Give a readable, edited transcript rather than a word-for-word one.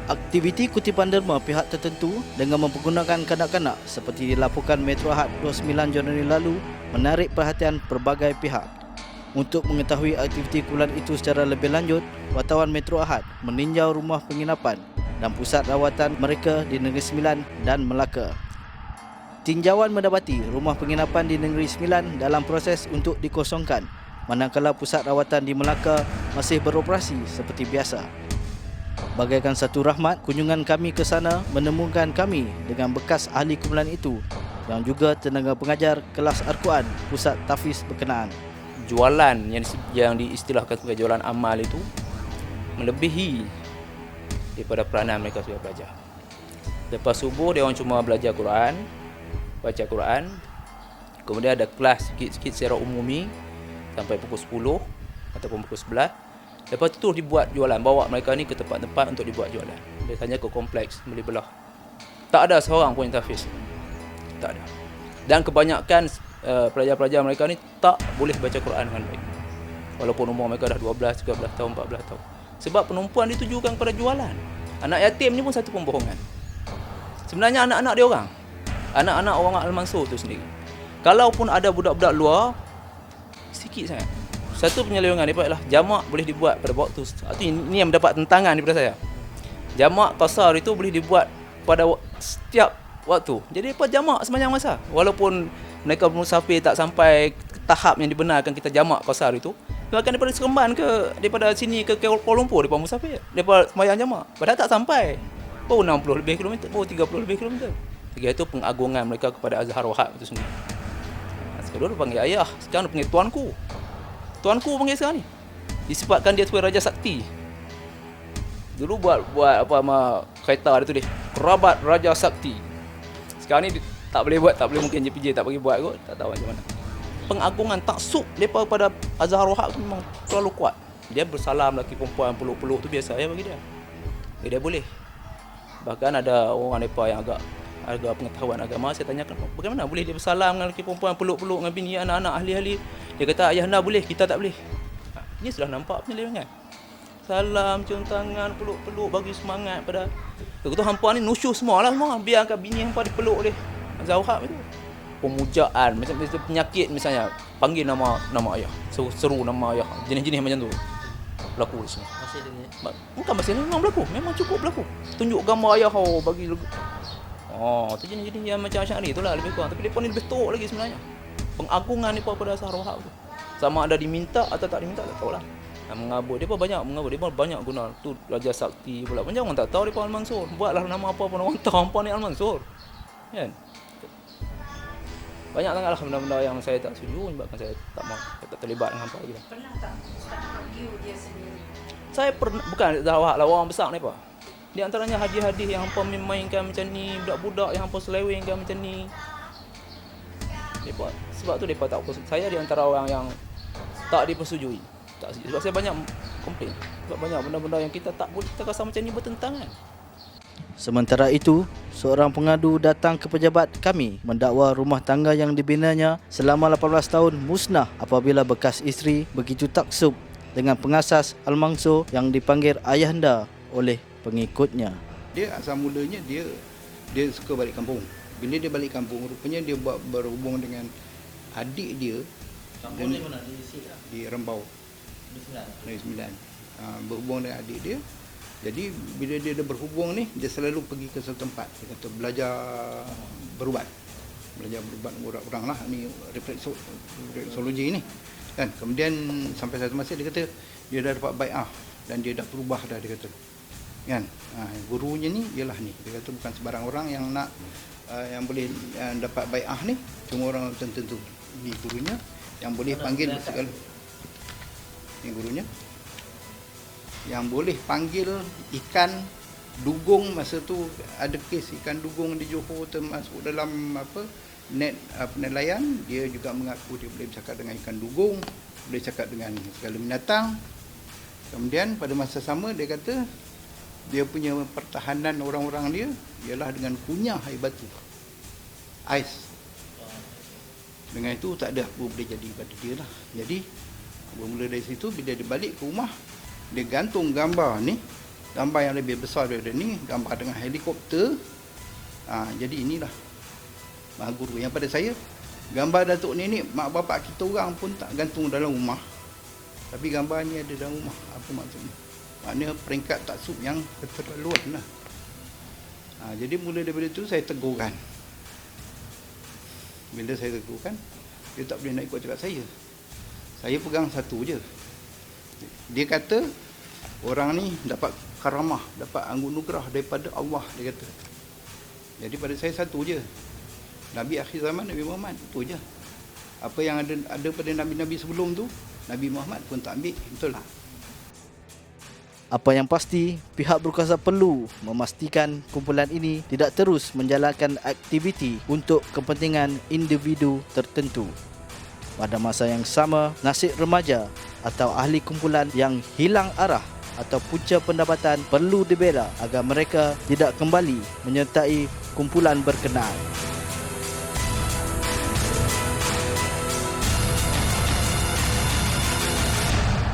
Aktiviti kutipan derma pihak tertentu dengan mempergunakan kanak-kanak seperti dilaporkan Metro Ahad 29 Januari lalu menarik perhatian pelbagai pihak. Untuk mengetahui aktiviti kumpulan itu secara lebih lanjut, wartawan Metro Ahad meninjau rumah penginapan dan pusat rawatan mereka di Negeri Sembilan dan Melaka. Tinjauan mendapati rumah penginapan di Negeri Sembilan dalam proses untuk dikosongkan, manakala pusat rawatan di Melaka masih beroperasi seperti biasa. Bagaikan satu rahmat, kunjungan kami ke sana menemukan kami dengan bekas ahli kumpulan itu yang juga tenaga pengajar kelas Al-Quran pusat tahfiz berkenaan. Jualan yang diistilahkan sebagai jualan amal itu melebihi daripada peranan mereka sebagai pelajar. Lepas subuh dia orang cuma belajar Quran, baca Quran. Kemudian ada kelas sikit-sikit secara umumi sampai pukul 10 ataupun pukul 11. Lepas tu dibuat jualan, bawa mereka ni ke tempat-tempat untuk dibuat jualan. Biasanya ke kompleks beli belah. Tak ada seorang pun yang tahfiz. Tak ada. Dan kebanyakan pelajar-pelajar mereka ni tak boleh baca Quran dengan baik. Walaupun umur mereka dah 12, 13 tahun, 14 tahun. Sebab penumpuan ditujukan kepada jualan. Anak yatim ni pun satu pembohongan. Sebenarnya anak-anak dia orang. Anak-anak orang Al-Mansur tu sendiri. Kalaupun ada budak-budak luar, sikit sangat. Satu penyelewengan daripada ialah jamak boleh dibuat pada waktu. Ini yang mendapat tentangan daripada saya. Jamak qasar itu boleh dibuat pada setiap waktu. Jadi apa jamak sepanjang masa. Walaupun mereka musafir tak sampai tahap yang dibenarkan kita jamak qasar itu, bahkan daripada Seremban ke daripada sini ke Kuala Lumpur depa musafir, depa sembahyang jamak. Padahal tak sampai. Baru 60 lebih kilometer, baru 30 lebih kilometer. Jadi itu pengagungan mereka kepada Azhar Wahab itu sendiri. Sekarang dia panggil ayah, sekarang dia panggil tuanku. Tuanku panggil sekarang ni. Disebabkan dia sebagai Raja Sakti. Dulu buat apa sama kereta dia tulis Kerabat Raja Sakti. Sekarang ni tak boleh buat, tak boleh, mungkin JPJ tak bagi buat kot, tak tahu macam mana. Pengagungan taksub depa pada Azhar Wahab tu memang terlalu kuat. Dia bersalam lelaki perempuan peluk-peluk tu biasa ya bagi dia. Dia boleh. Bahkan ada orang depa yang agak pengetahuan agama, saya tanyakan bagaimana boleh dia bersalam dengan lelaki perempuan peluk-peluk dengan bini anak-anak ahli-ahli. Dia kata ayah anda boleh, kita tak boleh. Ini sudah nampak penyelewengan. Salam, cium tangan, peluk-peluk, bagi semangat pada. Lepas tu hampa ni nusyuh semua lah semua. Biarkan bini hampa dipeluk oleh Zawhab itu. Pemujaan, macam penyakit misalnya, panggil nama ayah, seru nama ayah, jenis-jenis macam tu. Berlaku di sini. Masih dia Bukan masih memang berlaku, memang cukup berlaku. Tunjuk gambar ayah bagi. Tu jenis-jenis yang macam-macam ni itulah lebih kurang. Tapi mereka ni lebih teruk lagi sebenarnya. Pengagungan mereka pada Azhar Wahab tu. Sama ada diminta atau tak diminta tak tahulah. Mengabur, mereka banyak mengabur, mereka banyak guna tu Raja Sakti pula. Macam orang tak tahu mereka Al-Mansur. Buatlah nama apa pun orang tahu hampa ni Al-Mansur. Kan? Banyak sangatlah benda-benda yang saya tak setuju sebabkan saya tak terlibat dengan hampa lagi. Pernah tak Ustaz review dia sendiri? Saya bukan Azhar Wahab lah, orang besar mereka. Di antaranya hadis-hadis yang hampa memainkan macam ni, budak-budak yang hampa selewengkan macam ni. Sebab tu mereka tak, saya di antara orang yang tak dipersetujui. Sebab saya banyak komplain. Sebab banyak benda-benda yang kita tak boleh, kita rasa macam ni bertentangan. Sementara itu, seorang pengadu datang ke pejabat kami mendakwa rumah tangga yang dibinanya selama 18 tahun musnah apabila bekas isteri begitu taksub dengan pengasas Al-Mansur yang dipanggil ayahanda oleh pengikutnya. Dia asal mulanya dia suka balik kampung. Bila dia balik kampung, rupanya dia berhubung dengan adik dia. Kampung di mana? Di Rembau. Negeri Sembilan. Berhubung dengan adik dia. Jadi bila dia berhubung ni, dia selalu pergi ke satu tempat. Dia kata belajar berubat. Belajar berubat orang lah ni, refleksologi ni. Kan? Kemudian sampai satu masa dia kata dia dah dapat bai'ah dan dia dah berubah dah, dia kata. Kan? Gurunya ni ialah ni. Dia kata bukan sebarang orang yang nak yang boleh dapat bai'ah ni, cuma orang tertentu. Ni gurunya yang boleh panggil segala. Ni gurunya yang boleh panggil ikan dugong. Masa tu ada kes ikan dugong di Johor termasuk dalam net penilaian. Dia juga mengaku dia boleh bercakap dengan ikan dugong, boleh cakap dengan segala binatang. Kemudian pada masa sama dia kata dia punya pertahanan orang-orang dia ialah dengan kunyah air batu, ais. Dengan itu tak ada apa boleh jadi pada dia lah. Jadi bermula dari situ, bila dia balik ke rumah, dia gantung gambar ni gambar yang lebih besar daripada ni, gambar dengan helikopter. Jadi inilah guru yang pada saya, gambar Datuk Nenek, mak bapak kita orang pun tak gantung dalam rumah, tapi gambar ni ada dalam rumah. Apa maksudnya? Maknanya peringkat taksub yang keterlaluan lah. Jadi mula daripada itu saya tegurkan. Bila saya tegurkan, dia tak boleh nak ikut cakap saya. Saya pegang satu je. Dia kata orang ni dapat karamah, dapat anugerah daripada Allah, dia kata. Jadi pada saya satu je, Nabi akhir zaman, Nabi Muhammad, itu je. Apa yang ada pada Nabi-Nabi sebelum tu, Nabi Muhammad pun tak ambil. Betul lah. Apa yang pasti, pihak berkuasa perlu memastikan kumpulan ini tidak terus menjalankan aktiviti untuk kepentingan individu tertentu. Pada masa yang sama, nasib remaja atau ahli kumpulan yang hilang arah atau punca pendapatan perlu dibela agar mereka tidak kembali menyertai kumpulan berkenaan.